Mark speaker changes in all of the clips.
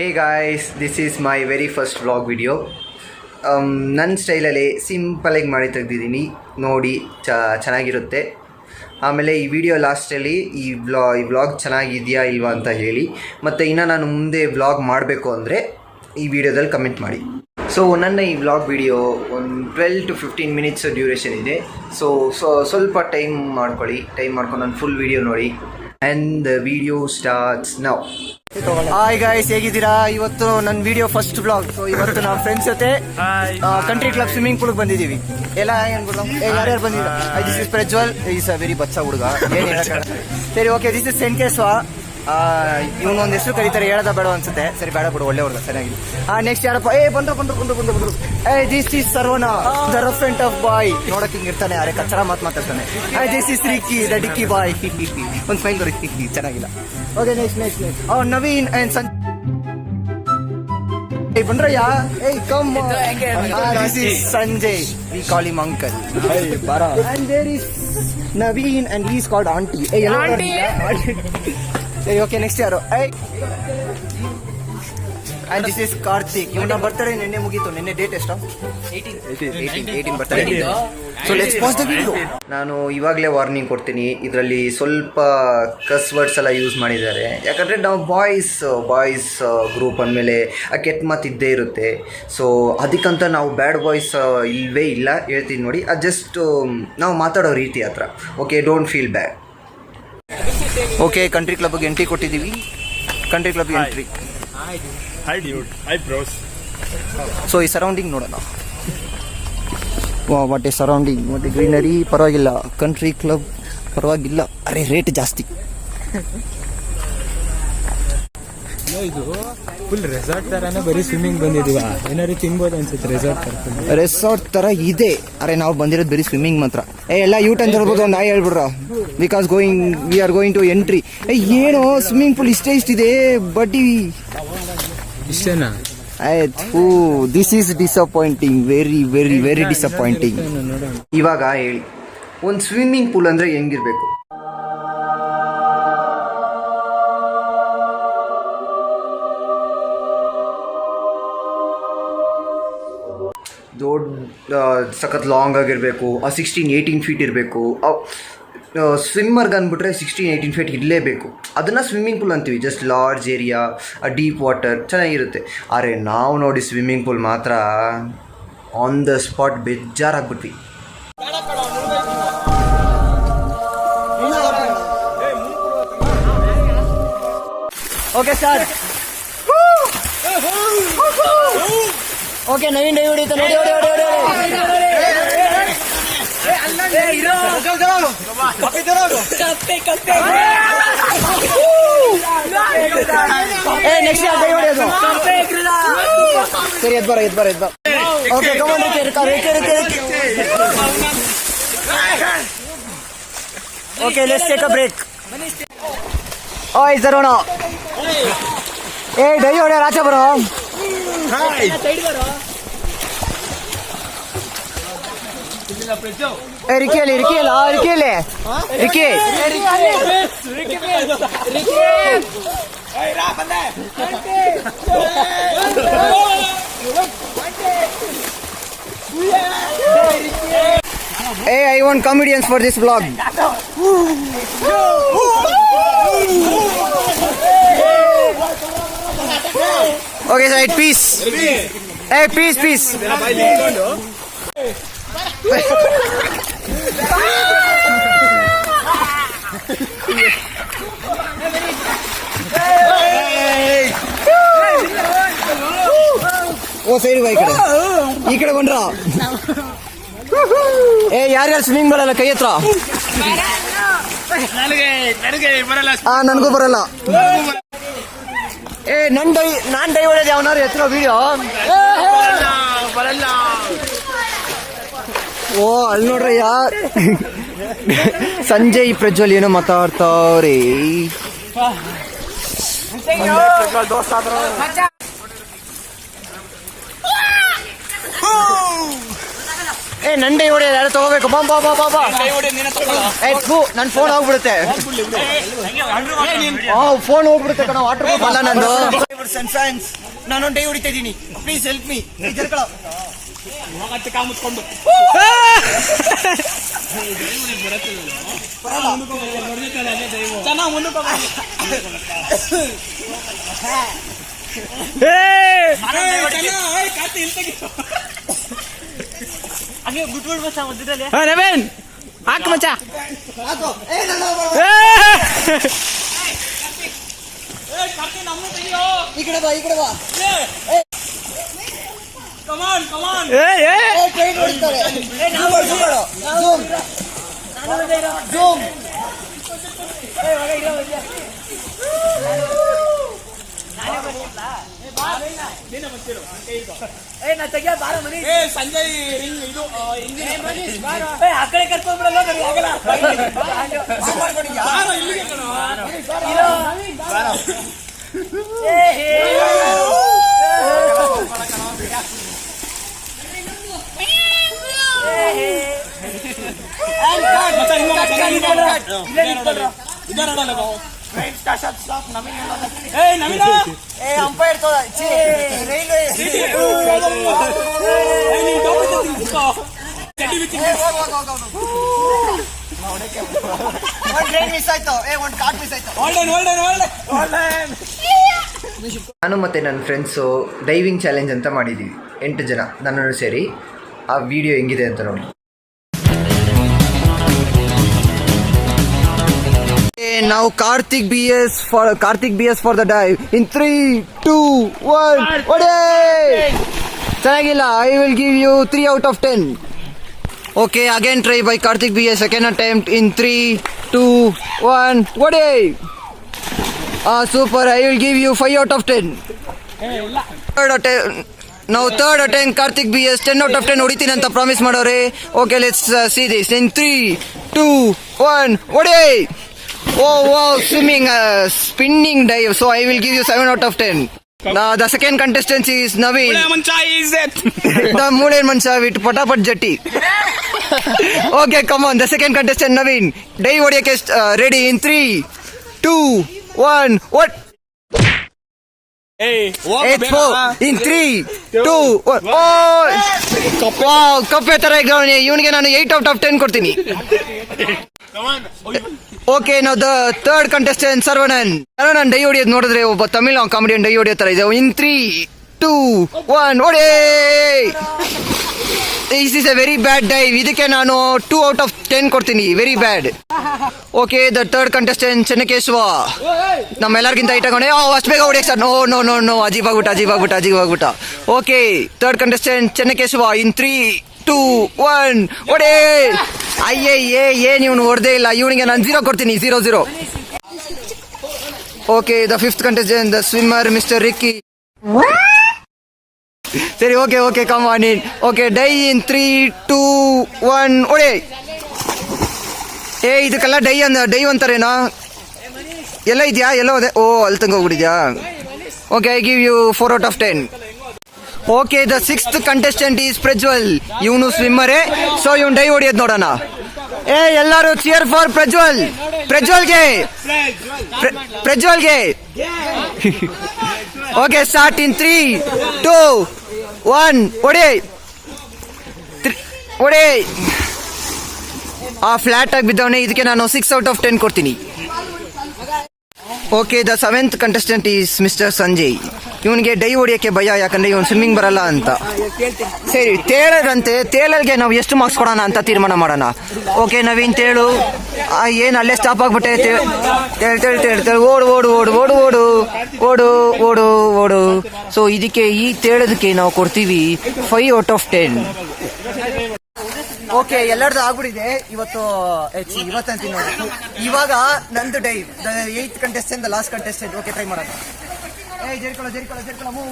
Speaker 1: Hey guys, this is my very first vlog video. ನನ್ನ ಸ್ಟೈಲಲ್ಲಿ ಸಿಂಪಲಾಗಿ ಮಾಡಿ ತೆಗೆದಿದ್ದೀನಿ, ನೋಡಿ ಚೆನ್ನಾಗಿರುತ್ತೆ. ಆಮೇಲೆ ಈ ವಿಡಿಯೋ ಲಾಸ್ಟಲ್ಲಿ ಈ ವ್ಲಾಗ್ ಚೆನ್ನಾಗಿದೆಯಾ ಇಲ್ವಾ ಅಂತ ಹೇಳಿ, ಮತ್ತು ಇನ್ನು ನಾನು ಮುಂದೆ ವ್ಲಾಗ್ ಮಾಡಬೇಕು ಅಂದರೆ ಈ ವಿಡಿಯೋದಲ್ಲಿ ಕಮೆಂಟ್ ಮಾಡಿ. ಸೊ ನನ್ನ ಈ ವ್ಲಾಗ್ ವಿಡಿಯೋ ಒಂದು 12 to 15 ಮಿನಿಟ್ಸ್ ಡ್ಯೂರೇಷನ್ ಇದೆ. ಸೊ ಸ್ವಲ್ಪ ಟೈಮ್ ಮಾಡ್ಕೊಂಡು ನಾನು ಫುಲ್ ವಿಡಿಯೋ ನೋಡಿ. And the video starts now. Hi guys, ಹೇಗಿದ್ದೀರಾ? ಇವತ್ತು ನನ್ನ ವಿಡಿಯೋ ಫಸ್ಟ್ ವ್ಲಾಗ್. ಸೊ ಇವತ್ತು ನಾವು ಫ್ರೆಂಡ್ಸ್ ಜೊತೆ ಕಂಟ್ರಿ ಕ್ಲಬ್ ಸ್ವಿಮ್ಮಿಂಗ್ ಪೂಲ್ಗೆ ಬಂದಿದ್ದೀವಿ. ಎಲ್ಲ ಯಾರ್ಯಾರು ಬಂದಿದ್ದೀರಾ? This is Prajwal, is a very ಬಚ್ಚ ಹುಡುಗ, ಏನು ಹೇಳೋಕ್ಕಾಗಲ್ಲ. ಸರಿ, ಓಕೆ, ದಿಸ್ ಇಸ್ ಸೆನ್ಕೇಶ್ವ. ಇವನು ಒಂದು ಹೆಸರು ಕರೀತಾರೆ, ಹೇಳೋದ ಬೇಡ ಅನ್ಸುತ್ತೆ. ಸರಿ, ಬೇಡ ಬಿಡು, ಒಳ್ಳೆ ಹುಡುಗ, ಚೆನ್ನಾಗಿದೆ. ನೆಕ್ಸ್ಟ್ ಯಾರಪ್ಪ? ಬಂದ್ರು. This is Saravana, the rough and tough boy. ನೋಡಕ್ ಹಿಂಗ್ ಇರ್ತಾನೆ, ಅರೆ ಕಚ್ಚರ ಮಾತಾಡ್ತಾನೆ. ದಿಸ್ ಇಸ್ ರಿಕ್ಕಿ, ದ ಡಿಕ್ಕಿ ಬಾಯ್. ಒಂದು ಸ್ಮೈಲ್ ರಿಕ್ಕಿ, ಚೆನ್ನಾಗಿಲ್ಲ. ಓಕೆ, ನೆಕ್ಸ್ಟ್ ನವೀನ್ ಅಂಡ್ ಬಂದ್ರಯ್ಯ. Come. This is Sanjay, we call him uncle. And there is Naveen and he is called auntie. ಸರಿ, ಓಕೆ, ನೆಕ್ಸ್ಟ್ ಯಾರು? And this is Karthik. ಇವನ ಬರ್ತಡೇ ನಿನ್ನೆ ಮುಗೀತು. ನಿನ್ನೆ ಡೇಟ್ ಎಷ್ಟು? 18 birthday. So let's pass the video. ನಾನು ಇವಾಗಲೇ ವಾರ್ನಿಂಗ್ ಕೊಡ್ತೀನಿ, ಇದರಲ್ಲಿ ಸ್ವಲ್ಪ ಕಸ್ ವರ್ಡ್ಸ್ ಎಲ್ಲ ಯೂಸ್ ಮಾಡಿದ್ದಾರೆ. ಯಾಕಂದರೆ ನಾವು ಬಾಯ್ಸ್ ಗ್ರೂಪ್ ಅಂದಮೇಲೆ ಆ ಕೆಟ್ಟ ಮಾತು ಇದ್ದೇ ಇರುತ್ತೆ. ಸೊ ಅದಕ್ಕಂತ ನಾವು ಬ್ಯಾಡ್ ಬಾಯ್ಸ್ ಇಲ್ಲವೇ ಇಲ್ಲ. ಹೇಳ್ತೀನಿ ನೋಡಿ, ಅದು ಜಸ್ಟ್ ನಾವು ಮಾತಾಡೋ ರೀತಿ ಹತ್ರ. Okay, don't feel bad. Okay, country ಕ್ಲಬ್ಗೆ ಎಂಟ್ರಿ ಕೊಟ್ಟಿದ್ದೀವಿ. ಕಂಟ್ರಿ ಕ್ಲಬ್ಗೆ entry.
Speaker 2: Hi dude, hi bros.
Speaker 1: So ಈ ಸರೌಂಡಿಂಗ್ ನೋಡೋಣ. What a surrounding, what a greenery. ಪರವಾಗಿಲ್ಲ, ಕಂಟ್ರಿ ಕ್ಲಬ್ ಪರವಾಗಿಲ್ಲ. ಅರೆ ರೇಟ್ ಜಾಸ್ತಿ.
Speaker 2: ಇದು ಫುಲ್ ರೆಸಾರ್ಟ್ ತರಾನೇ, ಬರೀ ಸ್ವಿಮ್ಮಿಂಗ್ ಬಂದಿದೀವ. ಏನಾದ್ರು ತಿನ್ಬೋದು ಅನ್ಸುತ್ತೆ. ರೆಸಾರ್ಟ್ ತರ
Speaker 1: ಇದೆ. ಅರೆ ನಾವು ಬಂದಿರೋದು ಬರೀ ಸ್ವಿಮ್ಮಿಂಗ್ ಮಾತ್ರ. ಎಲ್ಲ ಯೂಟ್ ಅಂತ ಹೇಳ್ಬೋದು, ನಾ ಹೇಳ್ಬಿಡ್ರ. Because we are going to entry. ಏನೋ ಸ್ವಿಮ್ಮಿಂಗ್ ಪೂಲ್ ಇಷ್ಟಿದೆ, ಬಡ್ಡಿ
Speaker 2: ಇಷ್ಟೇನಾ?
Speaker 1: ಆಯ್ತು, this is disappointing, very very very disappointing. ಇವಾಗ ಹೇಳಿ, ಒಂದು ಸ್ವಿಮ್ಮಿಂಗ್ ಪೂಲ್ ಅಂದರೆ ಹೆಂಗಿರ್ಬೇಕು? ದೊಡ್ಡ ಸಖತ್ ಲಾಂಗ್ ಆಗಿರಬೇಕು. 16-18 ಫೀಟ್ ಇರಬೇಕು. ಸ್ವಿಮ್ಮರ್ಗೆ ಅಂದ್ಬಿಟ್ರೆ 16-18 ಫೀಟ್ ಇರಲೇಬೇಕು. ಅದನ್ನು ಸ್ವಿಮ್ಮಿಂಗ್ ಪೂಲ್ ಅಂತೀವಿ. Just large area, deep water ಚೆನ್ನಾಗಿರುತ್ತೆ. ಆದರೆ ನಾವು ನೋಡಿ ಸ್ವಿಮ್ಮಿಂಗ್ ಪೂಲ್ ಮಾತ್ರ ಆನ್ ದ ಸ್ಪಾಟ್ ಬೇಜಾರಾಗ್ಬಿಟ್ವಿ. Okay sir, okay, Naveen dive ಹೊಡಿತ ನೋಡಿ. ನೆಕ್ಸ್ಟ್ ಡೈ ಹೊಡೆಯೋದು. ಸರಿ, ಎದ್ ಬರ. Okay, come on, okay, let's take a break. ಓಯ್ ಸರೋಣ, ಡೈ ಹೊಡೆಯ ರಾಚ ಬರೋ. ರಿಕಿಯಲ್ಲಿ I want comedians for this vlog. Okay, side, peace. Hey, peace. O side ಬಾ, ಈ ಕಡೆ ಬಂದ್ರ. ಯಾರ್ಯಾರು ಸ್ವಿಮ್ಮಿಂಗ್ ಬರಲ್ಲ ಕೈ ಹತ್ರ? ನನಗೂ ಬರಲ್ಲ. ನಾನ್ ಡೈ ಹೊಡೆದ ಅವನಾರು ಎತ್ತಿರೋ ವಿಡಿಯೋ. ಓ ಅಲ್ಲಿ ನೋಡ್ರಿ, ಸಂಜಯ್ ಪ್ರಜ್ವಲ್ ಏನೋ ಮಾತಾಡ್ತಾವ್ರಿ. ನನ್ನ ಡೈ ಹೊಡೆಯೋದು ಯಾರು ತಗೋಬೇಕು ಬಾ ಬಾ ಬಾ ಬಾ ಬಾ ನನ್ನ ಫೋನ್ ಹೋಗ್ಬಿಡುತ್ತೆ ಫೋನ್ ಹೋಗ್ಬಿಡುತ್ತೆ ಕಣ ವಾಟರ್ ಪ್ರೂಫ್ ಅಲ್ಲ ನಂದು ಫ್ಯಾನ್ಸ್ ನಾನೊಂದು ಡೈ ಹೊಡಿತಾ ಇದ್ದೀನಿ ಪ್ಲೀಸ್ ಹೆಲ್ಪ್ ಮೀ ಕಾಮುತ್ಕೊಂಡು ಚೆನ್ನಾಗಿ ಮುಂದಕ್ಕೆ
Speaker 2: ನವೀನ್ ಹಾಕ ಮಚ್ಚ
Speaker 1: ಈ ಕಡೆ ಬಾ
Speaker 3: Come on.
Speaker 1: Zoom.
Speaker 3: ಸಂಜಯ್ ಇದು ಆ ಕಡೆ ಕರ್ಕೊಂಡ್ಬಿಡಲ್ಲ ಇಲ್ಲಿಗೆ
Speaker 1: ಅಂಪೈರ್ ಟ್ರೈನ್ ಮಿಸ್ ಆಯ್ತು ಒಂದು ಕಾರ್ಡ್ ಮಿಸ್ ಆಯ್ತು ನಾನು ಮತ್ತು ನನ್ನ ಫ್ರೆಂಡ್ಸು ಡೈವಿಂಗ್ ಚಾಲೆಂಜ್ ಅಂತ ಮಾಡಿದ್ದೀವಿ 8 ಜನ ನನ್ನನ್ನು ಸೇರಿ ಆ ವಿಡಿಯೋ ಹೆಂಗಿದೆ ಅಂತ ನೋಡಿ ನಾವು Karthik B S for the dive in 3, 2, 1 ಒಡೆ ಚೆನ್ನಾಗಿಲ್ಲ I will give you 3 out of 10 okay again try by Karthik B S second attempt in 3, 2, 1 ಒಡೆ super I will give you 5 out of 10 third attempt Karthik B S 10 out of 10 ಹೊಡಿತೀನಿ ಅಂತ promise ಮಾಡೋರೆ okay let's see this in 3, 2, 1 ಒಡೆ swimming spinning dive so I will give you 7 out of 10 now the second contestant is Naveen the Mulen Mancha with Patapat Jatti okay come on the second contestant Naveen dive odiyake ready in 3, 2, 1 what
Speaker 3: Hey,
Speaker 1: in 3, 2, 1 wow ಕಪ್ಪೆ ತರ ಇದ್ದಾನೆ ಇವನಿಗೆ ನಾನು 8 out of 10 ಕೊಡ್ತೀನಿ okay ನಾವು the third contestant Saravanan dive ಹೊಡಿಯೋದು ನೋಡಿದ್ರೆ ಒಬ್ಬ ತಮಿಳ್ ಕಾಮಿಡಿಯನ್ ಡೈ ಹೊಡಿಯೋ ತರ ಇದೆ ಇನ್ 3, 2, 1 ಓಡೇ this is a very bad dive ಇದಕ್ಕೆ ನಾನು 2 out of 10 ಕೊಡ್ತೀನಿ very bad okay the third contestant Chennakeshava ನಮ್ಮೆಲ್ಲರಿಗಿಂತ ಐಟಗೊಂಡೆ ಅಷ್ಟು ಬೇಗ ಹೊಡಿಯಕ್ಕೆ ಸರ್ ನೋ ಅಜೀಬಾಗ್ಬಿಟ್ಟ okay third contestant Chennakeshava in 3, 2, 1 ಒಡೆ ಏನ್ ಇವನು ಹೊಡೆದೇ ಇಲ್ಲ ಇವನಿಗೆ ನಾನು 0 ಕೊಡ್ತೀನಿ 0 okay the fifth contestant the swimmer mister Ricky ಸರಿ okay come on in okay dive in 3, 2, 1 ಒಡೆ ಇದಕ್ಕೆಲ್ಲ ಡೈ ಅಂತಾರೇನಾ ಎಲ್ಲ ಇದೆಯಾ ಎಲ್ಲ ಹೋದೆ ಅಲ್ಲಿ ತಂಗ ಹೋಗ್ಬಿಟ್ಟಿದ್ಯಾ okay I give you 4 out of 10 okay the sixth contestant is Prajwal ಇವನು ಸ್ವಿಮ್ಮರೇ ಸೊ ಇವನು ಡೈ ಹೊಡಿಯೋದು ನೋಡೋಣ ಎಲ್ಲರೂ ಚಿಯರ್ ಫಾರ್ ಪ್ರಜ್ವಲ್ಗೆ ಓಕೆ ಸ್ಟಾರ್ಟ್ ಇನ್ 3, 2, 1 ಒಡೆ ಫ್ಲಾಟ್ ಆಗಿ ಬಿದ್ದವನೇ ಇದಕ್ಕೆ ನಾನು 6 out of 10 ಕೊಡ್ತೀನಿ okay the seventh contestant is mister Sanjay ಇವನಿಗೆ ಡೈ ಹೊಡಿಯೋಕ್ಕೆ ಭಯ ಯಾಕಂದ್ರೆ ಇವನು ಸ್ವಿಮ್ಮಿಂಗ್ ಬರಲ್ಲ ಅಂತ ಸರಿ ತೇಳಲ್ಗೆ ನಾವು ಎಷ್ಟು ಮಾರ್ಕ್ಸ್ ಕೊಡೋಣ ಅಂತ ತೀರ್ಮಾನ ಮಾಡೋಣ ಓಕೆ ನವೀನ್ ತೇಳು ಏನು ಅಲ್ಲೇ ಸ್ಟಾಪ್ ಆಗ್ಬಿಟ್ಟೆ ತೇಳು ಓಡು ಸೊ ಇದಕ್ಕೆ ಈ ತೇಳೋದಕ್ಕೆ ನಾವು ಕೊಡ್ತೀವಿ 5 out of 10 ಓಕೆ ಎಲ್ಲರದು ಆಗ್ಬಿಟ್ಟಿದೆ ಇವತ್ತಂತೀನಿ ನೋಡಿ ಇವಾಗ ನಂದು dive the 8th contestant the last contestant okay try ಮಾಡೋಣ ಜರ್ಕೊಳ್ಳೋ ಮೂವ್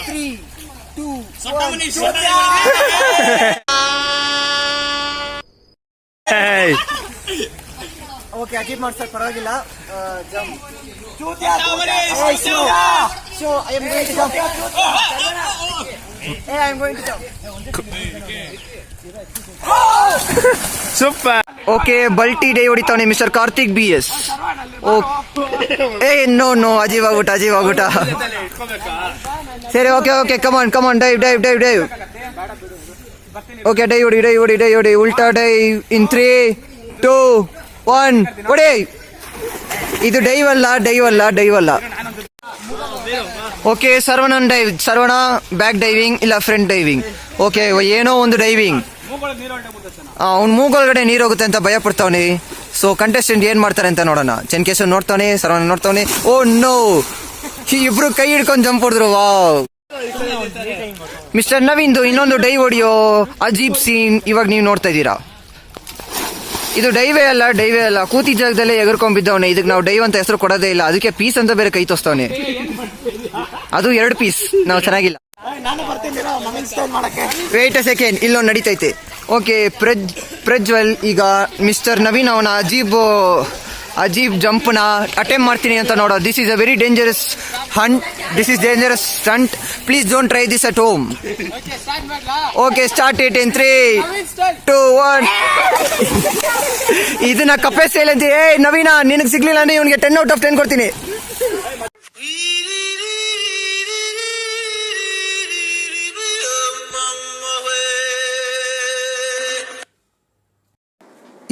Speaker 1: 3, 2, 1 ಓಕೆ ಅಚೀವ್ ಮಾಡ್ಸಕ್ ಪರವಾಗಿಲ್ಲ ಜಂಪ್
Speaker 2: ಸೂಪರ್.
Speaker 1: ಓಕೆ, ಬಲ್ಟಿ ಡೈ ಹೊಡಿತಾವನೆ mister Karthik BS. No achieve ಆಗ್ಬಿಟ್ಟ. ಸರಿ, okay, come on dive. Okay, dive ಹೊಡಿ. ಉಲ್ಟಾ ಡೈವ್ ಇನ್ 3, 2, 1 ಹೊಡಿ. ಇದು ಡೈವ್ ಅಲ್ಲ. ಓಕೆ, ಸರ್ವಣ ಬ್ಯಾಕ್ ಡೈವಿಂಗ್ ಇಲ್ಲ ಫ್ರಂಟ್ ಡೈವಿಂಗ್. ಓಕೆ, ಏನೋ ಒಂದು ಡೈವಿಂಗ್. ಅವ್ನು ಮೂಗೊಳಗಡೆ ನೀರು ಹೋಗುತ್ತೆ ಅಂತ ಭಯ ಪಡ್ತಾವನೆ. ಸೊ ಕಂಟೆಸ್ಟೆಂಟ್ ಏನ್ ಮಾಡ್ತಾರೆ ಅಂತ ನೋಡೋಣ. ಚೆನ್ಕೇಶವ್ ನೋಡ್ತಾವನೆ, ಸರ್ವಣ ನೋಡ್ತಾವನೆ. ಓ ನೋ, ಇಬ್ರು ಕೈ ಹಿಡ್ಕೊಂಡು ಜಂಪ್ ಹೊಡೆದ್ರು. ವಾವ್. ಮಿಸ್ಟರ್ ನವೀನ್ದು ಇನ್ನೊಂದು ಡೈ ಹೊಡಿಯೋ ಅಜೀಬ್ ಸೀನ್ ಇವಾಗ ನೀವು ನೋಡ್ತಾ ಇದ್ದೀರಾ. ಇದು ಡೈವೇ ಅಲ್ಲ, ಕೂತಿ ಜಾಗದಲ್ಲೇ ಎಗರ್ಕೊಂಡ್ ಬಿದ್ದವನೆ. ಇದಕ್ಕೆ ನಾವು ಡೈವ್ ಅಂತ ಹೆಸರು ಕೊಡೋದೇ ಇಲ್ಲ. ಅದಕ್ಕೆ ಪೀಸ್ ಅಂತ ಬೇರೆ ಕೈ ತೋರಿಸ್ತವನೆ. ಅದು 2 ಪೀಸ್. ನಾವು ಚೆನ್ನಾಗಿಲ್ಲ. ವೇಟ್ ಅ ಸೆಕೆಂಡ್, ಇಲ್ಲೊಂದು ನಡೀತೈತೆ. ಓಕೆ, ಪ್ರಜ್ವಲ್ ಈಗ ಮಿಸ್ಟರ್ ನವೀನ್ ಅವನ ಅಜೀಬ್ ಜಂಪ್ನ ಅಟೆಂಪ್ಟ್ ಮಾಡ್ತೀನಿ ಅಂತ ನೋಡೋ. This is a very dangerous stunt. Please don't try this at home. Okay, start it in 3, 2, 1. ಇದನ್ನ ಕಪ್ಪೆ ಸ್ಟೈಲ್ ಅಂತ. ನವೀನ, ನಿನಗೆ ಸಿಗ್ಲಿಲ್ಲ ಅಂದ್ರೆ ಇವನಿಗೆ 10 out of 10 ಕೊಡ್ತೀನಿ.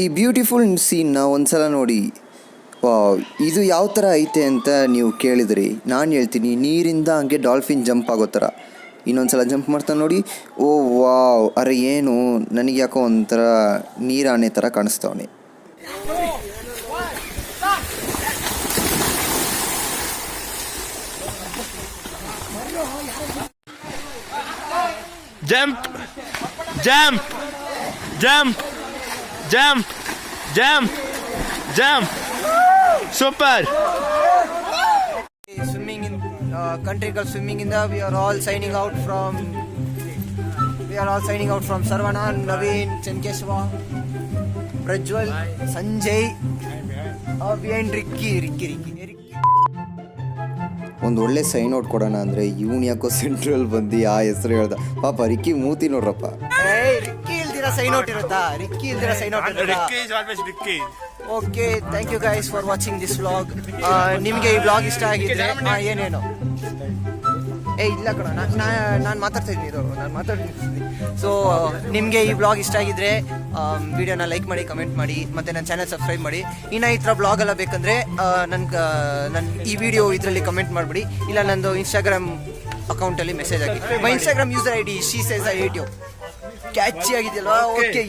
Speaker 1: ಈ ಬ್ಯೂಟಿಫುಲ್ ಸೀನ್ನ ಒಂದ್ಸಲ ನೋಡಿ. ವಾವ್, ಇದು ಯಾವ ಥರ ಐತೆ ಅಂತ ನೀವು ಕೇಳಿದ್ರಿ. ನಾನು ಹೇಳ್ತೀನಿ, ನೀರಿಂದ ಹಂಗೆ ಡಾಲ್ಫಿನ್ ಜಂಪ್ ಆಗೋ ಥರ. ಇನ್ನೊಂದ್ಸಲ ಜಂಪ್ ಮಾಡ್ತಾನೆ ನೋಡಿ. ಓ ವಾವ್, ಅರೆ ಏನು, ನನಗೆ ಯಾಕೋ ಒಂಥರ ನೀರಾಣೆ ಥರ ಕಾಣಿಸ್ತವನೆ.
Speaker 2: Jump. Super.
Speaker 1: Swimming in country girl swimming in the. We are all signing out from Sarvana, Naveen, Chenkeshwa, Prajwal, Sanjay, and Ricky. ಒಂದು ಒಳ್ಳೆ ಸೈನ್ ಔಟ್ ಕೊಡೋಣ ಅಂದರೆ ಇವನು ಯಾಕೋ ಸೆಂಟ್ರಲ್ ಬಂದು ಆ ಹೆಸರು ಹೇಳ್ದ. ಪಾಪ ರಿಕ್ಕಿ ಮೂತಿ ನೋಡ್ರಪ್ಪ. ರಿಕ್ಕಿ ಇಲ್ದಿರ ಸೈನ್ ಔಟ್ ಇರುತ್ತಾ? Okay, thank you guys for watching this vlog. ನಿಮಗೆ ಈ ವ್ಲಾಗ್ ಇಷ್ಟ ಆಗಿದ್ರೆ ಏನೇನು ಇಲ್ಲ ಕಣ, ನಾನು ಮಾತಾಡ್ತಾ ಇದ್ದೀನಿ. ಸೊ ನಿಮಗೆ ಈ ವ್ಲಾಗ್ ಇಷ್ಟ ಆಗಿದ್ರೆ ವಿಡಿಯೋನ ಲೈಕ್ ಮಾಡಿ, ಕಮೆಂಟ್ ಮಾಡಿ, ಮತ್ತು ನನ್ನ ಚಾನಲ್ ಸಬ್ಸ್ಕ್ರೈಬ್ ಮಾಡಿ. ಇನ್ನು ಈ ಥರ ವ್ಲಾಗ್ ಎಲ್ಲ ಬೇಕಂದರೆ ನನ್ನ ಈ ವಿಡಿಯೋ ಇದರಲ್ಲಿ ಕಮೆಂಟ್ ಮಾಡಿಬಿಡಿ, ಇಲ್ಲ ನಂದು ಇನ್ಸ್ಟಾಗ್ರಾಮ್ ಅಕೌಂಟಲ್ಲಿ ಮೆಸೇಜ್ ಹಾಕಿ. My Instagram user ID she says I hate you. Catchy ಆಗಿದೆಯಲ್ವಾ? ಓಕೆ,